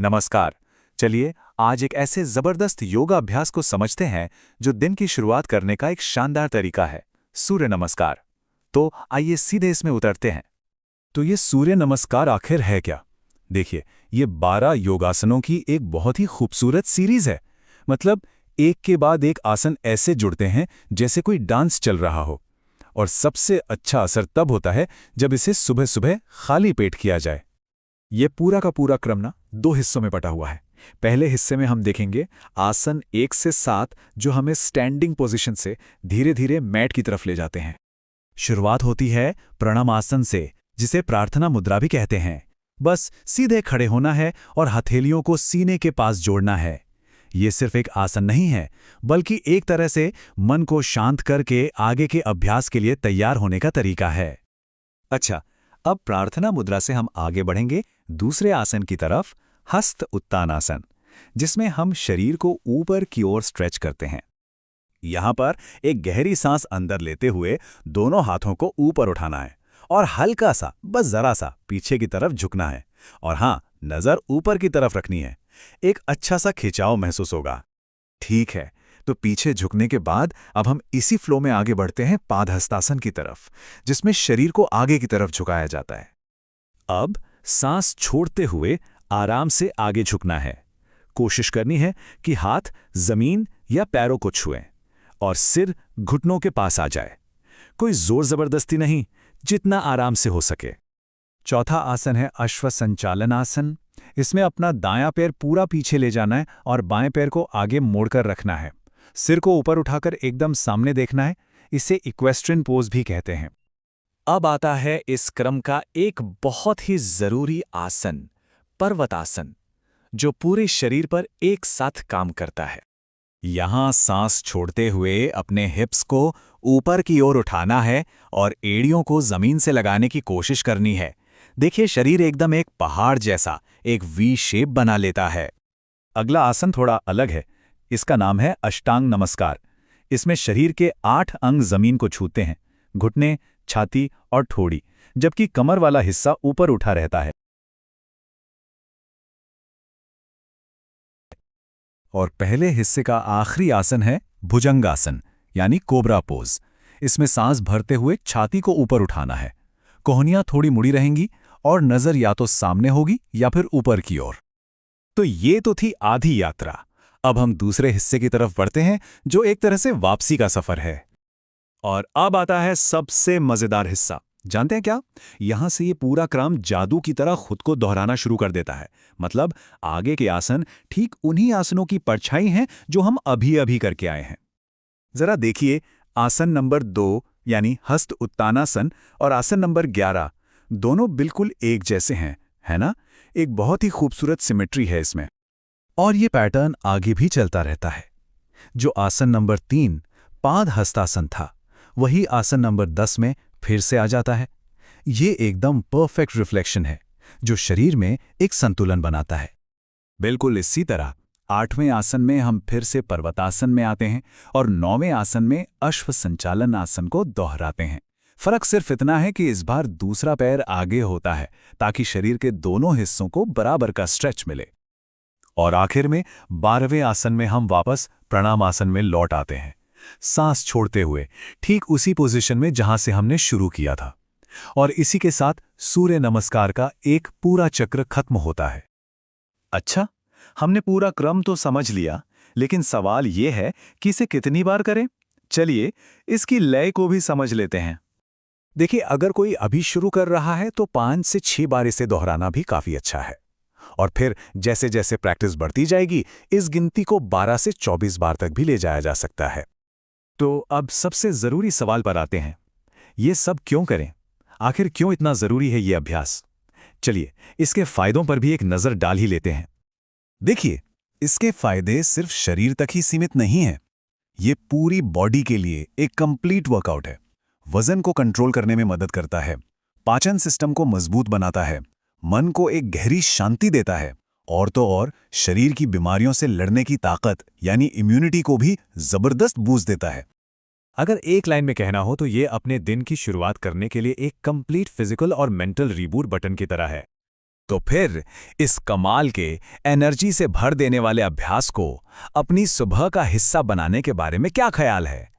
नमस्कार। चलिए आज एक ऐसे जबरदस्त योगा अभ्यास को समझते हैं जो दिन की शुरुआत करने का एक शानदार तरीका है, सूर्य नमस्कार। तो आइए सीधे इसमें उतरते हैं। तो ये सूर्य नमस्कार आखिर है क्या? देखिए, ये 12 योगासनों की एक बहुत ही खूबसूरत सीरीज है। मतलब एक के बाद एक आसन ऐसे जुड़ते हैं जैसे कोई डांस चल रहा हो। और सबसे अच्छा असर तब होता है जब इसे सुबह सुबह खाली पेट किया जाए। ये पूरा का पूरा क्रम ना 2 हिस्सों में बटा हुआ है। पहले हिस्से में हम देखेंगे आसन 1 से 7 जो हमें स्टैंडिंग पोजीशन से धीरे धीरे मैट की तरफ ले जाते हैं। शुरुआत होती है प्रणाम आसन से, जिसे प्रार्थना मुद्रा भी कहते हैं। बस सीधे खड़े होना है और हथेलियों को सीने के पास जोड़ना है। ये सिर्फ एक आसन नहीं है, बल्कि एक तरह से मन को शांत करके आगे के अभ्यास के लिए तैयार होने का तरीका है। अच्छा, अब प्रार्थना मुद्रा से हम आगे बढ़ेंगे दूसरे आसन की तरफ, हस्त उत्तानासन, जिसमें हम शरीर को ऊपर की ओर स्ट्रेच करते हैं। यहाँ पर एक गहरी सांस अंदर लेते हुए दोनों हाथों को ऊपर उठाना है और हल्का सा, बस जरा सा पीछे की तरफ झुकना है। और हाँ, नजर ऊपर की तरफ रखनी है। एक अच्छा सा खिंचाव महसूस होगा। ठीक है, तो पीछे झुकने के बाद अब हम इसी फ्लो में आगे बढ़ते हैं पादहस्तासन की तरफ, जिसमें शरीर को आगे की तरफ झुकाया जाता है। अब सांस छोड़ते हुए आराम से आगे झुकना है। कोशिश करनी है कि हाथ जमीन या पैरों को छुएं और सिर घुटनों के पास आ जाए। कोई जोर जबरदस्ती नहीं, जितना आराम से हो सके। चौथा आसन है अश्व संचालन आसन। इसमें अपना दायां पैर पूरा पीछे ले जाना है और बाएं पैर को आगे मोड़कर रखना है। सिर को ऊपर उठाकर एकदम सामने देखना है। इसे इक्वेस्ट्रियन पोज भी कहते हैं। अब आता है इस क्रम का एक बहुत ही जरूरी आसन, पर्वतासन, जो पूरे शरीर पर एक साथ काम करता है। यहां सांस छोड़ते हुए अपने हिप्स को ऊपर की ओर उठाना है और एड़ियों को जमीन से लगाने की कोशिश करनी है। देखिए, शरीर एकदम एक पहाड़ जैसा एक वी शेप बना लेता है। अगला आसन थोड़ा अलग है। इसका नाम है अष्टांग नमस्कार। इसमें शरीर के 8 अंग जमीन को छूते हैं, घुटने, छाती और ठोड़ी, जबकि कमर वाला हिस्सा ऊपर उठा रहता है। और पहले हिस्से का आखिरी आसन है भुजंगासन, यानी कोबरा पोज। इसमें सांस भरते हुए छाती को ऊपर उठाना है। कोहनियां थोड़ी मुड़ी रहेंगी और नजर या तो सामने होगी या फिर ऊपर की ओर। तो ये तो थी आधी यात्रा। अब हम दूसरे हिस्से की तरफ बढ़ते हैं, जो एक तरह से वापसी का सफर है। और अब आता है सबसे मजेदार हिस्सा। जानते हैं क्या? यहां से ये पूरा क्रम जादू की तरह खुद को दोहराना शुरू कर देता है। मतलब आगे के आसन ठीक उन्हीं आसनों की परछाई हैं जो हम अभी अभी करके आए हैं। जरा देखिए, आसन नंबर 2 यानी हस्त उत्तानासन और आसन नंबर 11 दोनों बिल्कुल एक जैसे हैं, है ना? एक बहुत ही खूबसूरत सिमेट्री है इसमें। और ये पैटर्न आगे भी चलता रहता है। जो आसन नंबर 3 पाद हस्तासन था, वही आसन नंबर 10 में फिर से आ जाता है। ये एकदम परफेक्ट रिफ्लेक्शन है जो शरीर में एक संतुलन बनाता है। बिल्कुल इसी तरह 8वें आसन में हम फिर से पर्वतासन में आते हैं और 9वें आसन में अश्व संचालन आसन को दोहराते हैं। फर्क सिर्फ इतना है कि इस बार दूसरा पैर आगे होता है ताकि शरीर के दोनों हिस्सों को बराबर का स्ट्रेच मिले। और आखिर में 12वें आसन में हम वापस प्रणाम आसन में लौट आते हैं, सांस छोड़ते हुए ठीक उसी पोजीशन में जहां से हमने शुरू किया था। और इसी के साथ सूर्य नमस्कार का एक पूरा चक्र खत्म होता है। अच्छा, हमने पूरा क्रम तो समझ लिया, लेकिन सवाल यह है कि इसे कितनी बार करें? चलिए इसकी लय को भी समझ लेते हैं। देखिए, अगर कोई अभी शुरू कर रहा है तो 5 से 6 बार इसे दोहराना भी काफी अच्छा है। और फिर जैसे जैसे प्रैक्टिस बढ़ती जाएगी, इस गिनती को 12 से 24 बार तक भी ले जाया जा सकता है। तो अब सबसे जरूरी सवाल पर आते हैं, ये सब क्यों करें? आखिर क्यों इतना जरूरी है ये अभ्यास? चलिए इसके फायदों पर भी एक नजर डाल ही लेते हैं। देखिए, इसके फायदे सिर्फ शरीर तक ही सीमित नहीं हैं। ये पूरी बॉडी के लिए एक कंप्लीट वर्कआउट है। वजन को कंट्रोल करने में मदद करता है, पाचन सिस्टम को मजबूत बनाता है, मन को एक गहरी शांति देता है, और तो और शरीर की बीमारियों से लड़ने की ताकत यानी इम्यूनिटी को भी जबरदस्त बूस्ट देता है। अगर एक लाइन में कहना हो तो ये अपने दिन की शुरुआत करने के लिए एक कंप्लीट फिजिकल और मेंटल रीबूट बटन की तरह है। तो फिर इस कमाल के एनर्जी से भर देने वाले अभ्यास को अपनी सुबह का हिस्सा बनाने के बारे में क्या ख्याल है?